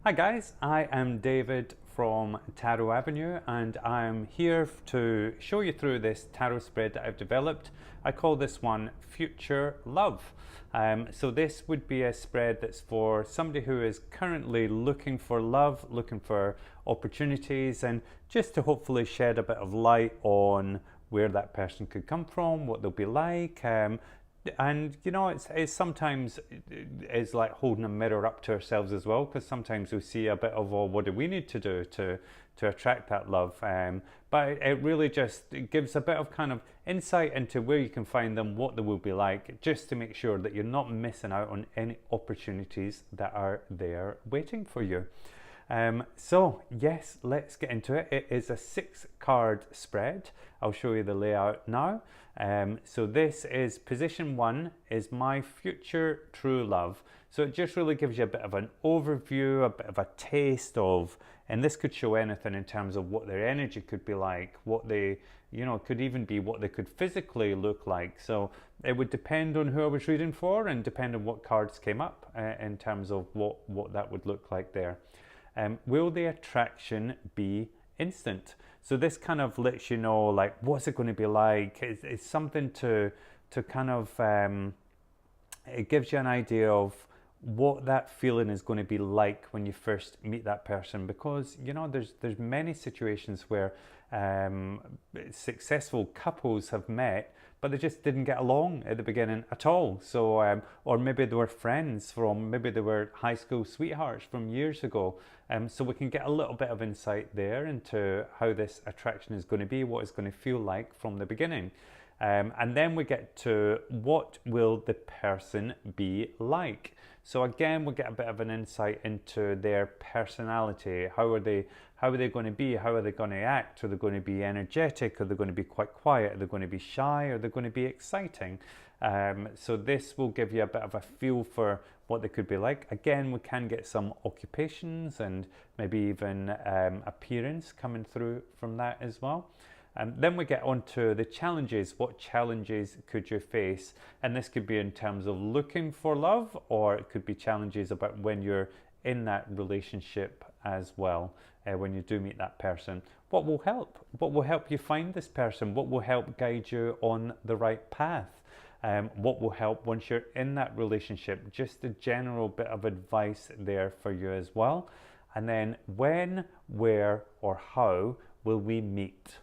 Hi guys, I am David from Tarot Avenue and I'm here to show you through this tarot spread that I've developed. I call this one Future Love. So this would be a spread that's for somebody who is currently looking for love, looking for opportunities, and just to hopefully shed a bit of light on where that person could come from, what they'll be like, and you know, it's sometimes it's like holding a mirror up to ourselves as well, because sometimes we see a bit of, well, what do we need to do to attract that love, but it really just gives a bit of kind of insight into where you can find them, what they will be like, just to make sure that you're not missing out on any opportunities that are there waiting for you. So yes, let's get into it. It is a 6-card spread. I'll show you the layout now. So this is position 1 is my future true love. So it just really gives you a bit of an overview, a bit of a taste of, and this could show anything in terms of what their energy could be like, what they, you know, could even be what they could physically look like. So it would depend on who I was reading for and depend on what cards came up in terms of what that would look like there. Will the attraction be instant? So this kind of lets you know, like, what's it going to be like? It's something to kind of, it gives you an idea of what that feeling is going to be like when you first meet that person, because you know there's many situations where successful couples have met but they just didn't get along at the beginning at all. So or maybe they were friends from, maybe they were high school sweethearts from years ago. So we can get a little bit of insight there into how this attraction is going to be, what it's going to feel like from the beginning. And then we get to what will the person be like. So again, we get a bit of an insight into their personality. How are they going to be? How are they going to act? Are they going to be energetic? Are they going to be quite quiet? Are they going to be shy? Are they going to be exciting? So this will give you a bit of a feel for what they could be like. Again, we can get some occupations and maybe even appearance coming through from that as well. Then we get on to the challenges. What challenges could you face? And this could be in terms of looking for love, or it could be challenges about when you're in that relationship as well, when you do meet that person. What will help? What will help you find this person? What will help guide you on the right path? What will help once you're in that relationship? Just a general bit of advice there for you as well. And then when, where, or how will we meet?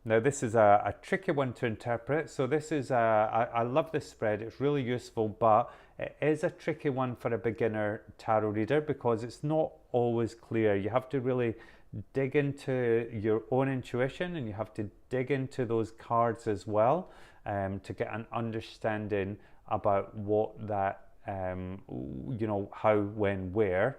Now this is a tricky one to interpret. So this is, I love this spread, it's really useful, but it is a tricky one for a beginner tarot reader because it's not always clear. You have to really dig into your own intuition, and you have to dig into those cards as well to get an understanding about what that, you know, how, when, where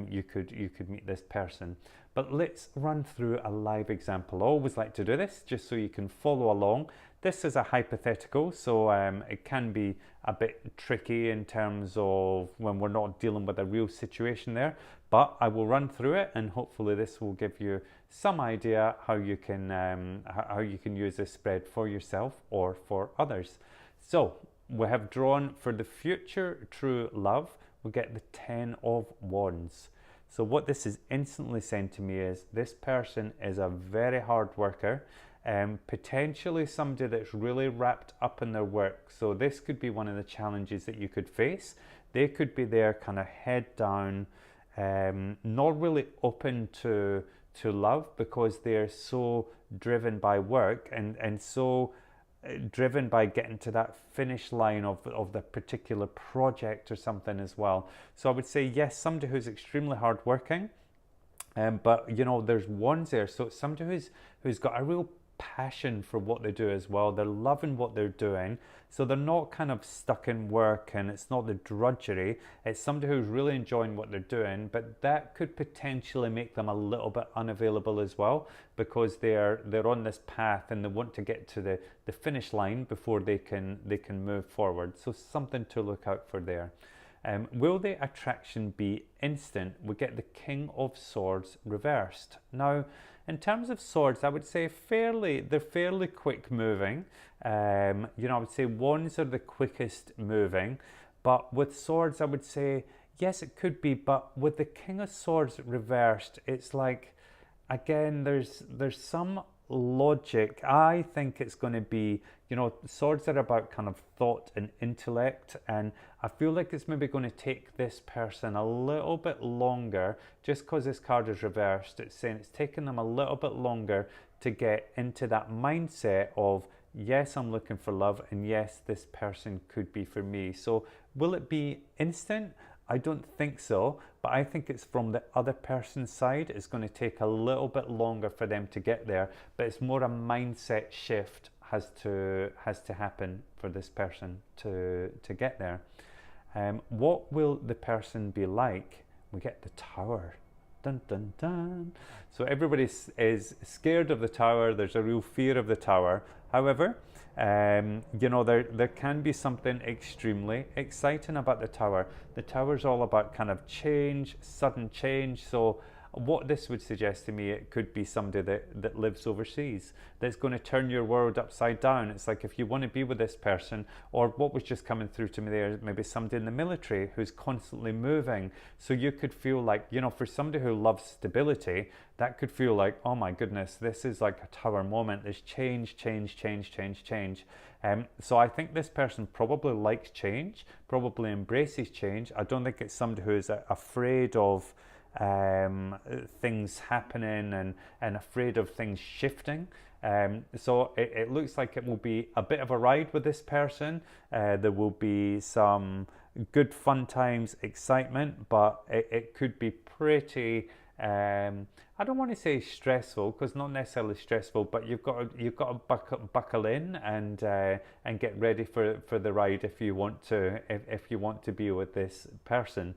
you could meet this person. But let's run through a live example. I always like to do this just so you can follow along. This is a hypothetical, so it can be a bit tricky in terms of when we're not dealing with a real situation there, but I will run through it, and hopefully this will give you some idea how you can use this spread for yourself or for others. So we have drawn for the future true love, we get the 10 of Wands. So what this is instantly saying to me is this person is a very hard worker, potentially somebody that's really wrapped up in their work. So this could be one of the challenges that you could face. They could be there kind of head down, not really open to love because they're so driven by work and so driven by getting to that finish line of the particular project or something as well. So I would say yes, somebody who's extremely hardworking, but you know there's Wands there, so it's somebody who's got a real passion for what they do as well. They're loving what they're doing, so they're not kind of stuck in work and it's not the drudgery. It's somebody who's really enjoying what they're doing, but that could potentially make them a little bit unavailable as well because they're on this path and they want to get to the finish line before they can move forward. So something to look out for there. Will the attraction be instant? We get the King of Swords reversed. Now, in terms of swords, I would say they're fairly quick moving. You know, I would say Wands are the quickest moving, but with swords, I would say yes, it could be, but with the King of Swords reversed, it's like, again, there's some logic. I think it's going to be, swords are about kind of thought and intellect, and I feel like it's maybe going to take this person a little bit longer. Just because this card is reversed, it's saying it's taking them a little bit longer to get into that mindset of, yes, I'm looking for love, and yes, this person could be for me. So will it be instant? I don't think so, but I think it's from the other person's side. It's going to take a little bit longer for them to get there, but it's more a mindset shift has to happen for this person to get there. What will the person be like? We get the Tower. Dun, dun, dun. So everybody is scared of the Tower. There's a real fear of the Tower. However, there can be something extremely exciting about the Tower. The Tower is all about kind of change, sudden change. So what this would suggest to me, it could be somebody that lives overseas that's going to turn your world upside down. It's like, if you want to be with this person, or what was just coming through to me there, maybe somebody in the military who's constantly moving. So you could feel like, for somebody who loves stability, that could feel like, oh my goodness, this is like a Tower moment. There's change. So I think this person probably likes change, probably embraces change. I don't think it's somebody who is afraid of things happening and afraid of things shifting. So it looks like it will be a bit of a ride with this person. There will be some good fun times, excitement, but it could be pretty, I don't want to say stressful, because not necessarily stressful, but you've got to buckle in and get ready for the ride if you want to be with this person.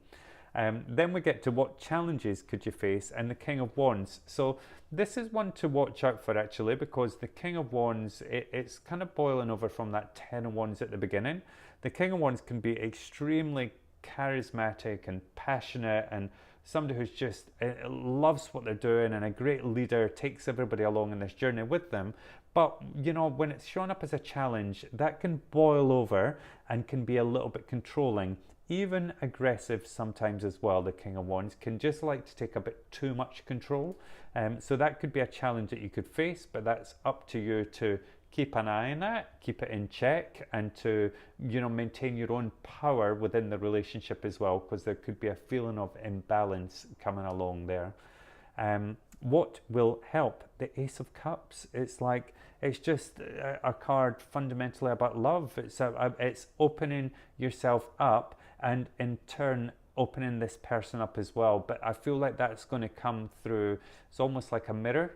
Then we get to what challenges could you face, and the King of Wands. So this is one to watch out for, actually, because the King of Wands, it's kind of boiling over from that Ten of Wands at the beginning. The King of Wands can be extremely charismatic and passionate, and somebody who's just loves what they're doing, and a great leader, takes everybody along in this journey with them. But when it's shown up as a challenge, that can boil over and can be a little bit controlling, even aggressive sometimes as well. The King of Wands can just like to take a bit too much control. So that could be a challenge that you could face, but that's up to you to keep an eye on that, keep it in check, and to maintain your own power within the relationship as well, because there could be a feeling of imbalance coming along there. What will help? The Ace of Cups. It's just a card fundamentally about love. It's opening yourself up, and in turn opening this person up as well. But I feel like that's going to come through, it's almost like a mirror,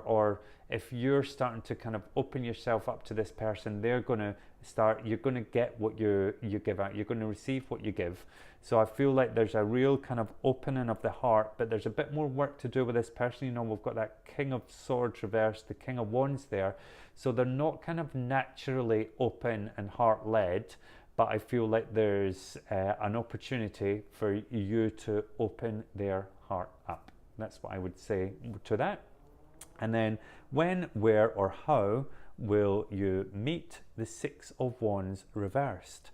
or if you're starting to kind of open yourself up to this person, you're going to get what you give out, you're going to receive what you give. So I feel like there's a real kind of opening of the heart, but there's a bit more work to do with this person. We've got that King of Swords reversed, the King of Wands there, so they're not kind of naturally open and heart-led, but I feel like there's an opportunity for you to open their heart up. That's what I would say to that. And then when, where, or how will you meet the Six of Wands reversed?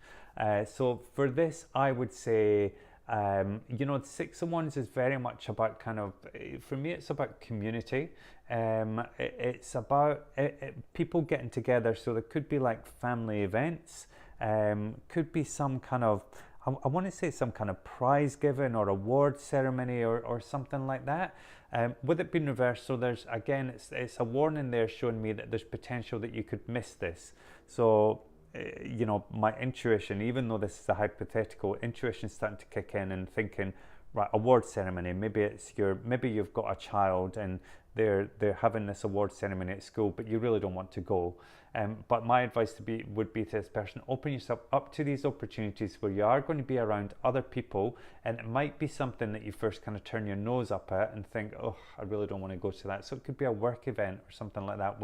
So for this, I would say, the Six of Wands is very much about for me, it's about community. It's about people getting together. So there could be like family events, could be some kind of, I want to say some kind of prize giving or award ceremony or something like that. With it being reversed, so there's, again, it's a warning there showing me that there's potential that you could miss this. So, my intuition, even though this is a hypothetical, intuition starting to kick in and thinking, right, award ceremony, maybe you've got a child and they're having this award ceremony at school, but you really don't want to go. But my advice would be to this person, open yourself up to these opportunities where you are going to be around other people, and it might be something that you first kind of turn your nose up at and think, oh, I really don't want to go to that. So it could be a work event or something like that,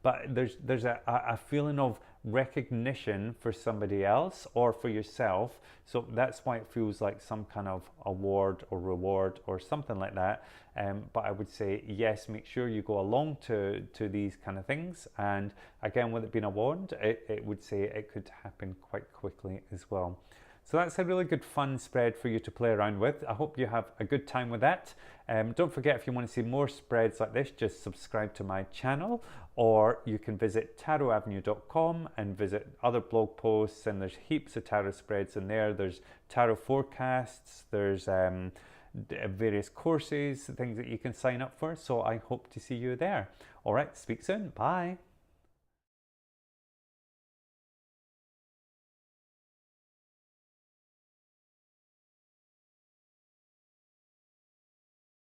but there's a feeling of recognition for somebody else or for yourself. So that's why it feels like some kind of award or reward or something like that. But I would say, yes, make sure you go along to these kind of things. And again, with it being a wand, it would say it could happen quite quickly as well. So that's a really good fun spread for you to play around with. I hope you have a good time with that. Don't forget, if you want to see more spreads like this, just subscribe to my channel, or you can visit tarotavenue.com and visit other blog posts, and there's heaps of tarot spreads in there. There's tarot forecasts, there's various courses, things that you can sign up for. So I hope to see you there. All right, speak soon. Bye.